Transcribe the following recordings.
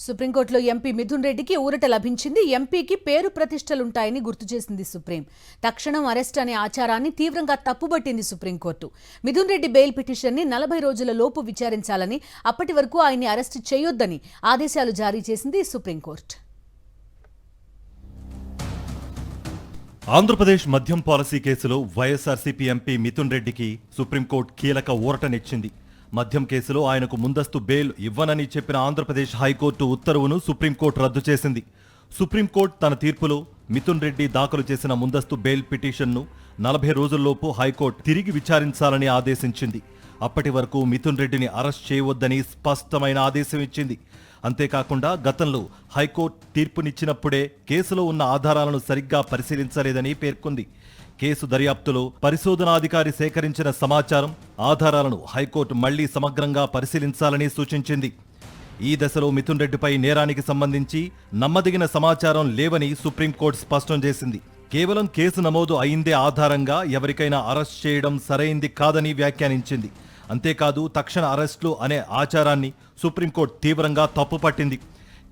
సుప్రీంకోర్టులో ఎంపీ మిథున్ రెడ్డికి ఊరట లభించింది. ఎంపీకి పేరు ప్రతిష్టలుంటాయని గుర్తు చేసింది సుప్రీం. తక్షణం అరెస్ట్ అనే ఆచారాన్ని తీవ్రంగా తప్పుబట్టింది సుప్రీంకోర్టు. మిథున్ రెడ్డి బెయిల్ పిటిషన్ని 40 రోజుల లోపు విచారించాలని, అప్పటి వరకు ఆయన్ని అరెస్టు చేయొద్దని ఆదేశాలు జారీ చేసింది సుప్రీంకోర్టు. ఆంధ్రప్రదేశ్ మద్యం పాలసీ కేసులో వైఎస్ఆర్సీపీ ఎంపీ మిథున్ రెడ్డికి సుప్రీంకోర్టు కీలక ఊరటనిచ్చింది. మద్యం కేసులో ఆయనకు ముందస్తు బెయిల్ ఇవ్వనని చెప్పిన ఆంధ్రప్రదేశ్ హైకోర్టు ఉత్తర్వును సుప్రీంకోర్టు రద్దు చేసింది. సుప్రీంకోర్టు తన తీర్పులో మిథున్ రెడ్డి దాఖలు చేసిన ముందస్తు బెయిల్ పిటిషన్ను 40 రోజుల్లోపు హైకోర్టు తిరిగి విచారించాలని ఆదేశించింది. అప్పటి వరకు మిథున్ రెడ్డిని అరెస్ట్ చేయవద్దని స్పష్టమైన ఆదేశం ఇచ్చింది. అంతేకాకుండా గతంలో హైకోర్టు తీర్పునిచ్చినప్పుడే కేసులో ఉన్న ఆధారాలను సరిగ్గా పరిశీలించలేదని పేర్కొంది. కేసు దర్యాప్తులో పరిశోధనాధికారి సేకరించిన సమాచారం, ఆధారాలను హైకోర్టు మళ్లీ సమగ్రంగా పరిశీలించాలని సూచించింది. ఈ దశలో మిథున్ రెడ్డిపై నేరానికి సంబంధించి నమ్మదగిన సమాచారం లేవని సుప్రీంకోర్టు స్పష్టం చేసింది. కేవలం కేసు నమోదు అయిందే ఆధారంగా ఎవరికైనా అరెస్ట్ చేయడం సరైంది కాదని వ్యాఖ్యానించింది. అంతేకాదు తక్షణ అరెస్టులు అనే ఆచారాన్ని సుప్రీంకోర్టు తీవ్రంగా తప్పుపట్టింది.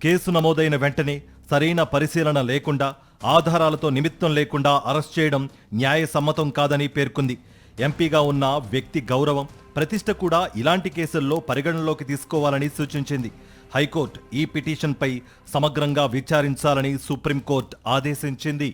కేసు నమోదైన వెంటనే సరైన పరిశీలన లేకుండా, ఆధారాలతో నిమిత్తం లేకుండా అరెస్ట్ చేయడం న్యాయసమ్మతం కాదని పేర్కొంది. ఎంపీగా ఉన్న వ్యక్తి గౌరవం, ప్రతిష్ట కూడా ఇలాంటి కేసుల్లో పరిగణనలోకి తీసుకోవాలని సూచించింది. హైకోర్టు ఈ పిటిషన్పై సమగ్రంగా విచారించాలని సుప్రీంకోర్టు ఆదేశించింది.